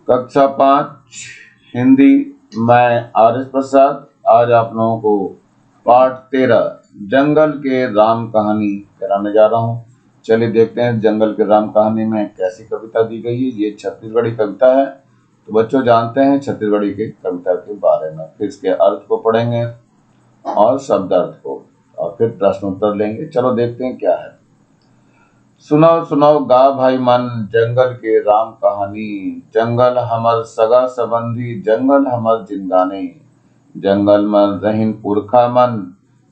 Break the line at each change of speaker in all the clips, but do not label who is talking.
कक्षा 5 हिंदी। मैं आर.एस. प्रसाद आज आप लोगों को पाठ 13 जंगल के राम कहानी कराने जा रहा हूँ। चलिए देखते हैं जंगल के राम कहानी में कैसी कविता दी गई है। ये छत्तीसगढ़ी कविता है, तो बच्चों जानते हैं छत्तीसगढ़ी की कविता के बारे में। फिर इसके अर्थ को पढ़ेंगे और शब्द अर्थ को, और फिर प्रश्न उत्तर लेंगे। चलो देखते हैं क्या है। सुनो सुनो गा भाई मन जंगल के राम कहानी। जंगल हमर सगा संबंधी, जंगल हमर जिनगानी। जंगल में रहिन पुरखा मन,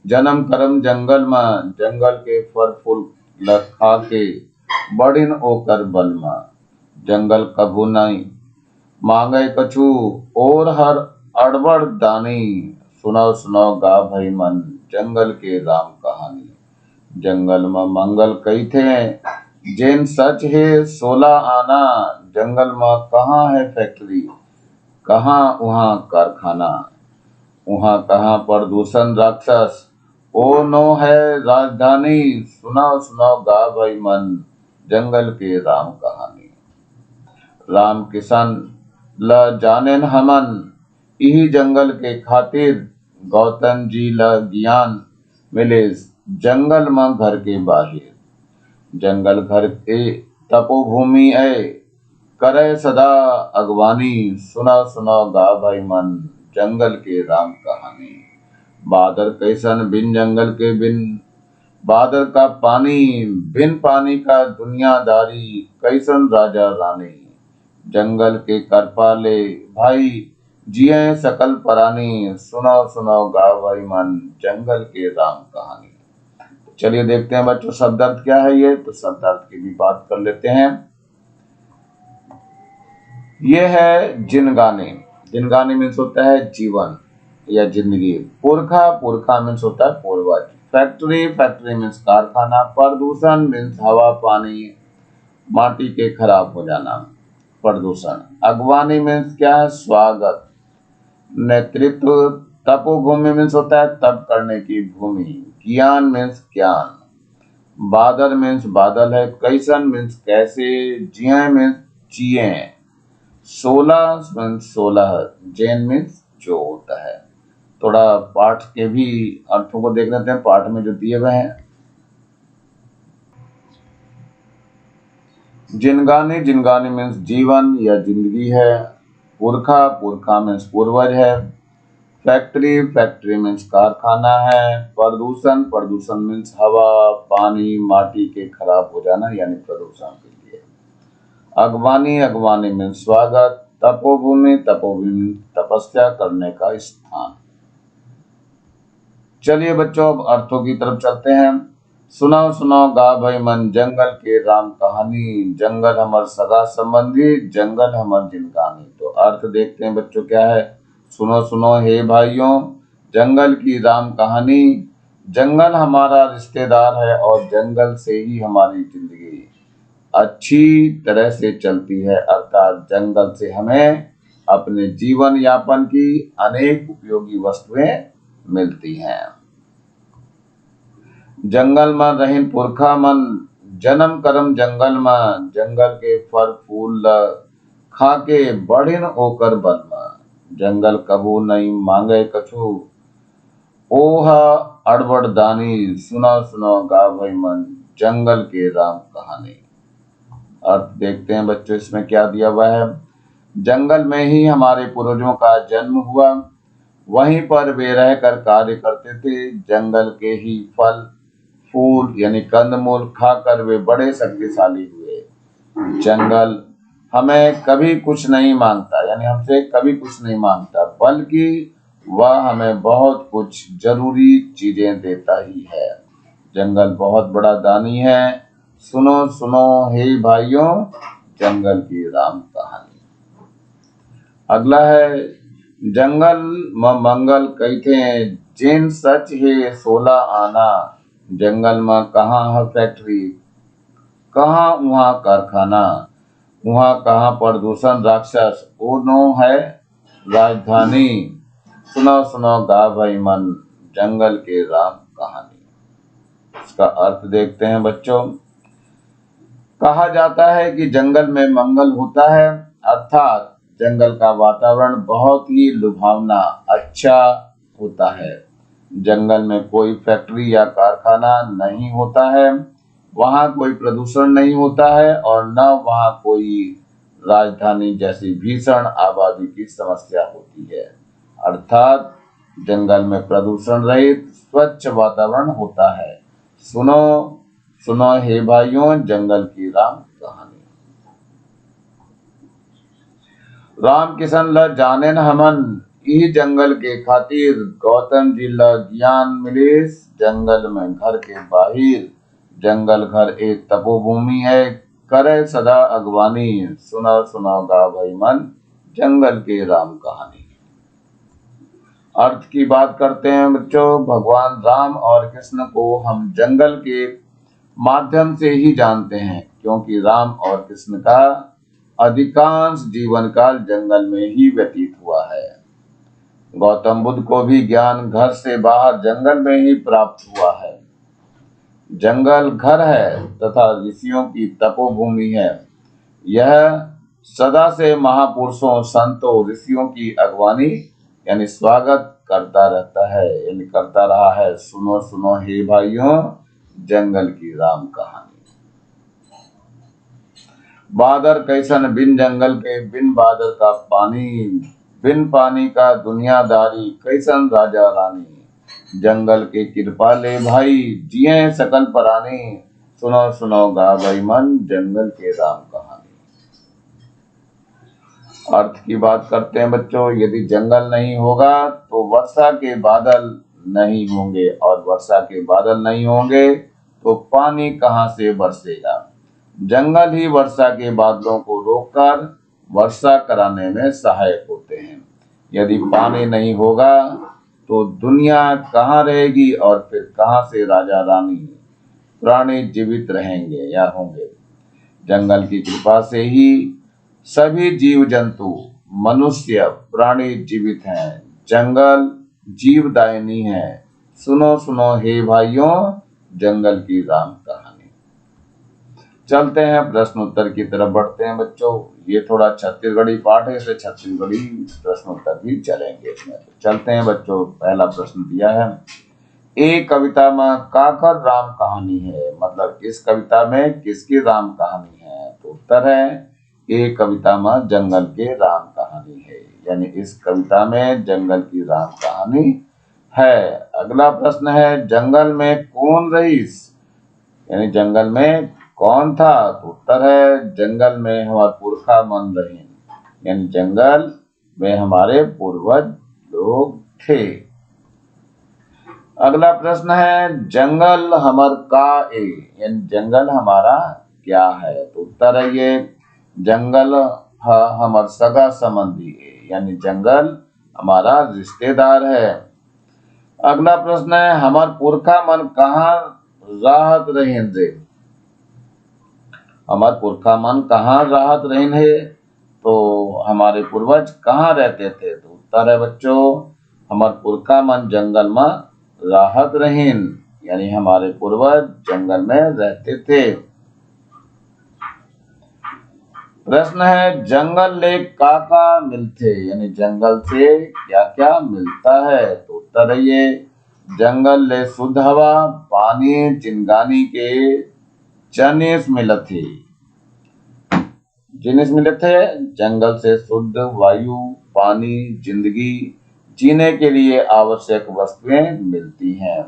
जन्म करम जंगल में। जंगल के फल फूल खा के बढ़िन ओकर बल में। जंगल कभू नहीं मांगे कछु, और हर अड़बड़ दानी। सुनो सुनो गा भाई मन जंगल के राम कहानी। जंगल में मंगल कई थे, जेन सच है 16 आना। जंगल में कहाँ है फैक्ट्री, कहाँ वहाँ कारखाना। वहाँ कहाँ प्रदूषण राक्षस, ओ नो है राजधानी। सुनाओ सुनाओ गा भाई मन जंगल के राम कहानी। राम किशन ल जानेन हमन, यही जंगल के खातिर। गौतम जी ल ज्ञान मिले जंगल में घर के बाहिर। जंगल घर के तपोभूमि है, करे सदा अगवानी। सुना सुना गा भाई मन जंगल के राम कहानी। बादर कैसन बिन जंगल के बिन, बादर का पानी बिन पानी का दुनियादारी। कैसन राजा रानी जंगल के कर पाले भाई, जिये सकल प्राणी। सुनो सुनो गा भाई मन जंगल के राम कहानी। चलिए देखते हैं बच्चों शब्द अर्थ क्या है। ये तो शब्द अर्थ की भी बात कर लेते हैं। ये है जिनगानी। जिनगानी मीन्स होता है जीवन या जिंदगी। पुरखा, पुरखा मीन्स होता है पूर्वज। फैक्ट्री, फैक्ट्री मीन्स कारखाना। प्रदूषण मीन्स हवा पानी माटी के खराब हो जाना, प्रदूषण। अगवानी मीन्स क्या है, स्वागत नेतृत्व। तपोभूमि मीन्स होता है तप करने की भूमि। ज्ञान मीन्स ज्ञान। बादल मीन्स बादल है। कैसन मीन्स कैसे। जिये मीन्स जिये। 16 मीन्स 16। जैन मीन्स जो होता है। थोड़ा पाठ के भी अर्थों को देख लेते हैं, पाठ में जो दिए हुए हैं। जिनगानी, जिनगानी मीन्स जीवन या जिंदगी है। पुरखा, पुरखा मीन्स पूर्वज है। फैक्ट्री, फैक्ट्री मीन्स कारखाना है। प्रदूषण, प्रदूषण मीन्स हवा पानी माटी के खराब हो जाना यानी प्रदूषण के लिए। अगवानी, अगवानी मीन्स स्वागत। तपोभूमि, तपोभूमि तपस्या करने का स्थान। चलिए बच्चों अब अर्थों की तरफ चलते हैं। सुनाओ सुनाओ गा भाई मन जंगल के राम कहानी। जंगल हमर सगा संबंधी, जंगल हमर जिनगानी। तो अर्थ देखते हैं बच्चों क्या है। सुनो सुनो हे भाइयों जंगल की राम कहानी। जंगल हमारा रिश्तेदार है और जंगल से ही हमारी जिंदगी अच्छी तरह से चलती है। अर्थात जंगल से हमें अपने जीवन यापन की अनेक उपयोगी वस्तुएं मिलती हैं। जंगल में रहिन पुरखा मन, जन्म करम जंगल में। जंगल के फल फूल खा के बढ़िन ओकर बल में। जंगल कबू नहीं मांगे कछु, ओहा अड़बड़ दानी। सुना सुना गा भाई मन जंगल के राम कहानी। अर्थ देखते हैं बच्चों इसमें क्या दिया हुआ है। जंगल में ही हमारे पूर्वजों का जन्म हुआ, वहीं पर वे रहकर कार्य करते थे। जंगल के ही फल फूल यानी कंदमूल खाकर वे बड़े शक्तिशाली हुए। जंगल हमें कभी कुछ नहीं मांगता यानी हमसे कभी कुछ नहीं मांगता, बल्कि वह हमें बहुत कुछ जरूरी चीजें देता ही है। जंगल बहुत बड़ा दानी है। सुनो सुनो हे भाइयों जंगल की राम कहानी। अगला है जंगल में मंगल कई थे, जिन सच है 16 आना। जंगल में कहाँ है फैक्ट्री, कहाँ वहाँ कारखाना। वहाँ कहाँ प्रदूषण राक्षस, ओ नो है राजधानी। सुनो सुनो गा भाई मन जंगल के राम कहानी। इसका अर्थ देखते हैं बच्चों। कहा जाता है कि जंगल में मंगल होता है, अर्थात जंगल का वातावरण बहुत ही लुभावना अच्छा होता है। जंगल में कोई फैक्ट्री या कारखाना नहीं होता है, वहाँ कोई प्रदूषण नहीं होता है और न वहाँ कोई राजधानी जैसी भीषण आबादी की समस्या होती है। अर्थात जंगल में प्रदूषण रहित स्वच्छ वातावरण होता है। सुनो सुनो हे भाइयों जंगल की राम कहानी। राम किशन ल जाने न हमन ई जंगल के खातिर, गौतम जी ल ज्ञान मिलिस जंगल में घर के बाहिर। जंगल घर एक तपोभूमि है, करे सदा अगवानी। सुना सुना गा भाई मन जंगल के राम कहानी। अर्थ की बात करते हैं बच्चों। भगवान राम और कृष्ण को हम जंगल के माध्यम से ही जानते हैं, क्योंकि राम और कृष्ण का अधिकांश जीवन काल जंगल में ही व्यतीत हुआ है। गौतम बुद्ध को भी ज्ञान घर से बाहर जंगल में ही प्राप्त हुआ है। जंगल घर है तथा ऋषियों की तपोभूमि है। यह सदा से महापुरुषों संतों ऋषियों की अगवानी यानी स्वागत करता रहता है, यानी करता रहा है। सुनो सुनो हे भाइयों जंगल की राम कहानी। बादर कैसन बिन जंगल के, बिन बादर का पानी, बिन पानी का दुनियादारी, कैसन राजा रानी। जंगल के कृपा ले भाई जिए सकल प्राणी। सुनो सुनो गा भाई मन जंगल के राम कहानी। अर्थ की बात करते हैं बच्चों। यदि जंगल नहीं होगा तो वर्षा के बादल नहीं होंगे, और वर्षा के बादल नहीं होंगे तो पानी कहां से बरसेगा। जंगल ही वर्षा के बादलों को रोककर वर्षा कराने में सहायक होते हैं। यदि पानी नहीं होगा तो दुनिया कहाँ रहेगी, और फिर कहां से राजा रानी प्राणी जीवित रहेंगे या होंगे। जंगल की कृपा से ही सभी जीव जंतु मनुष्य प्राणी जीवित हैं। जंगल जीवदायिनी है। सुनो सुनो हे भाइयों जंगल की राम कहानी। चलते हैं प्रश्न उत्तर की तरफ बढ़ते हैं बच्चों। ये थोड़ा छत्तीसगढ़ी पाठ है, इसे छत्तीसगढ़ी प्रश्न उत्तर भी चलेंगे इसमें। तो चलते हैं बच्चों। पहला प्रश्न दिया है, एक कविता में काकर राम कहानी है, मतलब इस कविता में किसकी राम कहानी है। तो उत्तर है एक कविता में जंगल के राम कहानी है, यानी इस कविता में जंगल की राम कहानी है। अगला प्रश्न है, जंगल में कौन रईस, यानी जंगल में कौन था। तो उत्तर है जंगल में हमारे पुरखा मन रहे, यानी जंगल में हमारे पूर्वज लोग थे। अगला प्रश्न है, जंगल हमर का ए, यानी जंगल हमारा क्या है। तो उत्तर है ये जंगल हमार सगा संबंधी है, यानी जंगल हमारा रिश्तेदार है। अगला प्रश्न है, हमार पुरखा मन कहाँ राहत रहें रे। हमार पुरखा मन कहाँ राहत रहें है, तो हमारे पूर्वज कहाँ रहते थे। तो उत्तर है बच्चों हमार पुरखा मन जंगल में राहत रहें, यानी हमारे पूर्वज जंगल में रहते थे। प्रश्न है, जंगल ले काका मिलते, यानी जंगल से क्या क्या मिलता है। तो उत्तर है ये जंगल ले शुद्ध हवा, पानी, चिंगानी के जिनिस मिलते। जिनिस मिलते जंगल से शुद्ध वायु, पानी, जिंदगी जीने के लिए आवश्यक वस्तुएं मिलती हैं।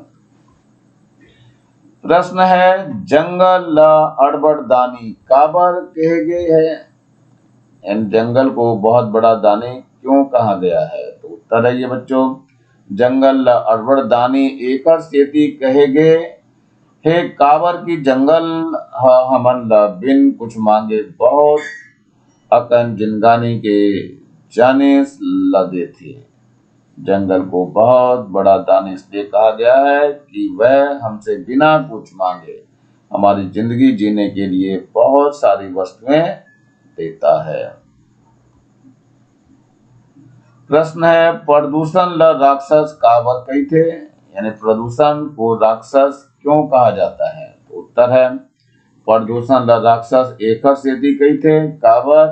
प्रश्न है, जंगल ला अड़बड़ दानी काबर कहे गए है, जंगल को बहुत बड़ा दानी क्यों कहा गया है। तो उत्तर है ये बच्चों जंगल ला अड़बड़ दानी एकर सेती कहे गए हे काबर की जंगल हमन ला बिन कुछ मांगे बहुत अकन जिनगानी के जानिस लगे थे। जंगल को बहुत बड़ा दानी इसलिए कहा गया है कि वह हमसे बिना कुछ मांगे हमारी जिंदगी जीने के लिए बहुत सारी वस्तुएं देता है। प्रश्न है, प्रदूषण ल राक्षस काबर कही थे, यानी प्रदूषण को राक्षस क्यों कहा जाता है। तो उत्तर है प्रदूषण ल राक्षस एकर सेती कही थे काबर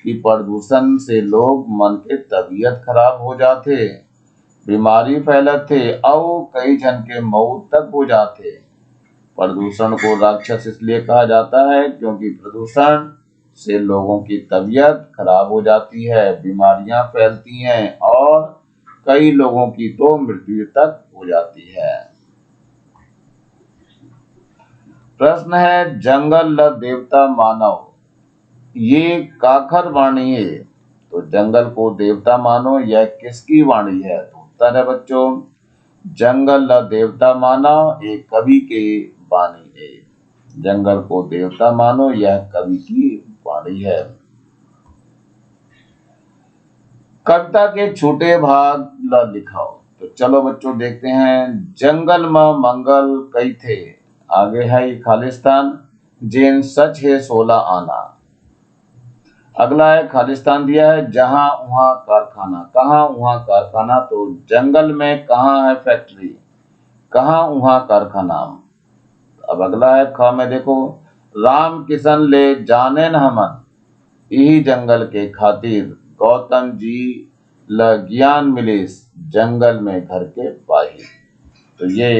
कि प्रदूषण से लोग मन के तबीयत खराब हो जाते, बीमारी फैलते और कई जन के मौत तक हो जाते। प्रदूषण को राक्षस इसलिए कहा जाता है क्योंकि प्रदूषण से लोगों की तबीयत खराब हो जाती है, बीमारियां फैलती हैं और कई लोगों की तो मृत्यु तक हो जाती है। प्रश्न है, जंगल ल देवता मानव, ये काखर वाणी है, तो जंगल को देवता मानो यह किसकी वाणी है? तो उत्तर है बच्चों, जंगल ल देवता मानो एक कवि के वाणी है। जंगल को देवता मानो यह कवि की वाणी है। कविता के छोटे भाग ल लिखाओ। तो चलो बच्चों देखते हैं। जंगल में मंगल कई थे, आगे है ये खालिस्तान, जेन सच है 16 आना। अगला है खालिस्तान दिया है, जहां वहां कारखाना, कहां वहां कारखाना, तो जंगल में कहां है फैक्ट्री, कहां वहां कारखाना। अब अगला है ख में देखो, राम किशन ले जाने न हमन, यही जंगल के खातिर, गौतम जी ल ज्ञान मिलिस, जंगल में घर के बाहिर। तो ये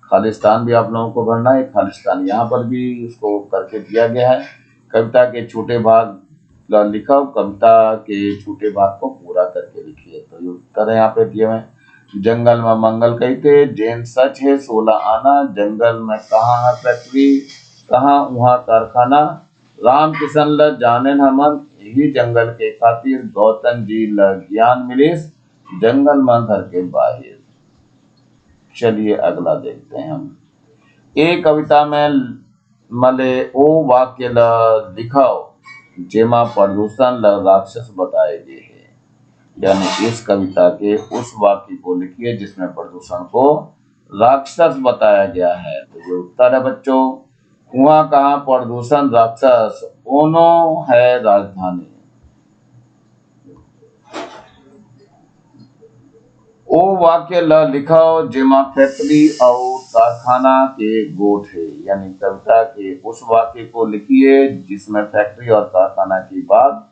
खालिस्तान भी आप लोगों को भरना है। खालिस्तान यहाँ पर भी इसको करके दिया गया है। कविता के छोटे भाग लिखा, कविता के छोटे भाग को पूरा करके लिखिए। तो ये उत्तर है यहाँ पे दिए हुए। जंगल में मंगल कही थे, जैन सच है 16 आना, जंगल में कहाँ है फैक्ट्री, कहाँ वहाँ कारखाना, राम किशन ल जाने हमन, यही जंगल के खातिर, गौतम जी ल ज्ञान मिलिस, जंगल में घर के बाहिर। चलिए अगला देखते हैं हम। एक कविता में मले ओ वाक्य ल लिखाओ जेमा प्रदूषण ल राक्षस बताए गए हैं, यानी इस कविता के उस वाक्य को लिखिए जिसमें प्रदूषण को राक्षस बताया गया है। तो ये उत्तर है बच्चों, कुआं कहाँ प्रदूषण राक्षस, ओनो है राजधानी। ओ वाक्य ल लिखाओ जेमा फैक्ट्री और कारखाना के गोठ है, यानी कविता के उस वाक्य को लिखिए जिसमें फैक्ट्री और कारखाना की बात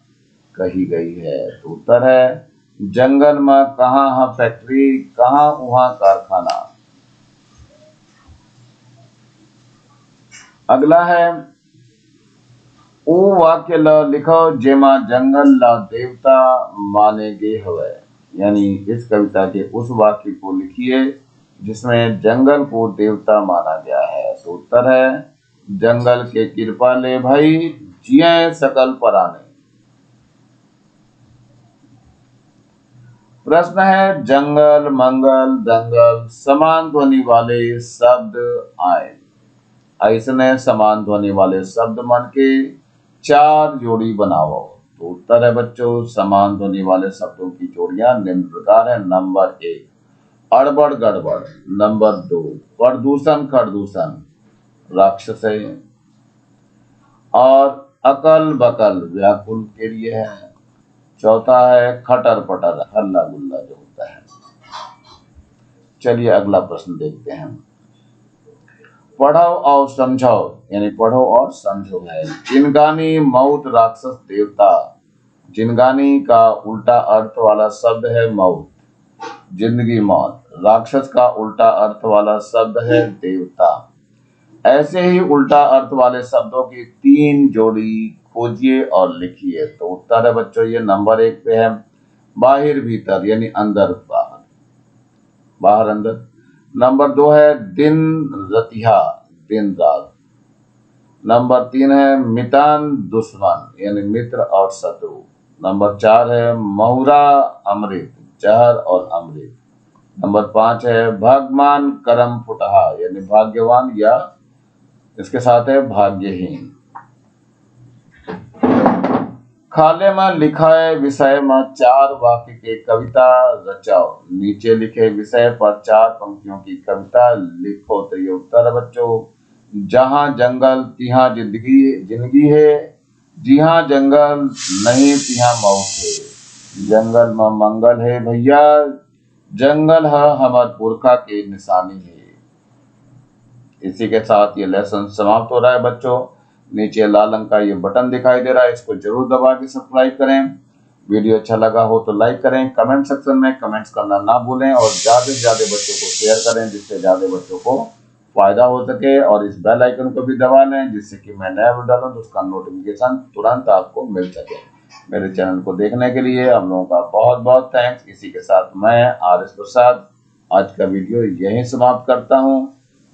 कही गई है। तो उत्तर है, जंगल में कहाँ है फैक्ट्री, कहाँ वहां कारखाना। अगला है, ओ वाक्य ल लिखो जेमा जंगल ल देवता माने गे हवे, यानी इस कविता के उस वाक्य को लिखिए जिसमें जंगल को देवता माना गया है। तो उत्तर है, जंगल के कृपा ले भाई, जिये सकल पराने। प्रश्न है, जंगल मंगल दंगल समान ध्वनि वाले शब्द आए, ऐसने समान ध्वनि वाले शब्द मन के 4 जोड़ी बनाओ। तो उत्तर है बच्चों, समान ध्वनि वाले शब्दों की जोड़ियां निम्न प्रकार है। नंबर 1 अड़बड़ गड़बड़, नंबर 2 प्रदूषण खरदूषण राक्षस है, और अकल बकल व्याकुल के लिए है। चौथा है खटर पटर हल्ला गुल्ला जो होता है। चलिए अगला प्रश्न देखते हैं। पढ़ो और समझो, यानी पढ़ो और समझो है। जिनगानी मौत राक्षस देवता, जिनगानी का उल्टा अर्थ वाला शब्द है मौत, जिंदगी मौत। राक्षस का उल्टा अर्थ वाला शब्द है देवता। ऐसे ही उल्टा अर्थ वाले शब्दों की 3 जोड़ी खोजिए और लिखिए। तो उत्तर है बच्चों, ये नंबर 1 पे है बाहिर भीतर, यानी अंदर बाहर, बाहर अंदर। नंबर 2 है दिन रतिहा, दिन रात। नंबर 3 है मितान दुश्मन, यानी मित्र और शत्रु। नंबर 4 है महुरा अमृत, जहर और अमृत। नंबर 5 है भाग्यमान करम फुटहा, यानी भाग्यवान या इसके साथ है भाग्यहीन। खाले में लिखाए विषय में 4 वाक्य के कविता रचाओ। नीचे लिखे विषय पर 4 पंक्तियों की कविता लिखो। तो ये उत्तर है बच्चों, जहां जंगल तिहां जिंदगी है, जिहां जंगल नहीं तिहां मौत है। जंगल में मंगल है भैया, जंगल है हमार पुरखा की निशानी है। इसी के साथ ये लेसन समाप्त हो रहा है बच्चों। नीचे लाल रंग का ये बटन दिखाई दे रहा है, इसको जरूर दबा के सब्सक्राइब करें। वीडियो अच्छा लगा हो तो लाइक करें, कमेंट सेक्शन में कमेंट्स करना ना भूलें और ज़्यादा से ज़्यादा बच्चों को शेयर करें जिससे ज़्यादा बच्चों को फायदा हो सके। और इस बेल आइकन को भी दबा लें जिससे कि मैं नया वीडियो डालूं तो उसका नोटिफिकेशन तुरंत आपको मिल सके। मेरे चैनल को देखने के लिए हम लोगों का बहुत बहुत थैंक्स। इसी के साथ मैं आर एस प्रसाद आज का वीडियो यहीं समाप्त करता हूँ।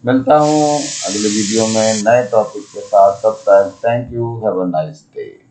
मिलता हूँ अगले वीडियो में नए टॉपिक के साथ। तब तक thank you, have a nice day.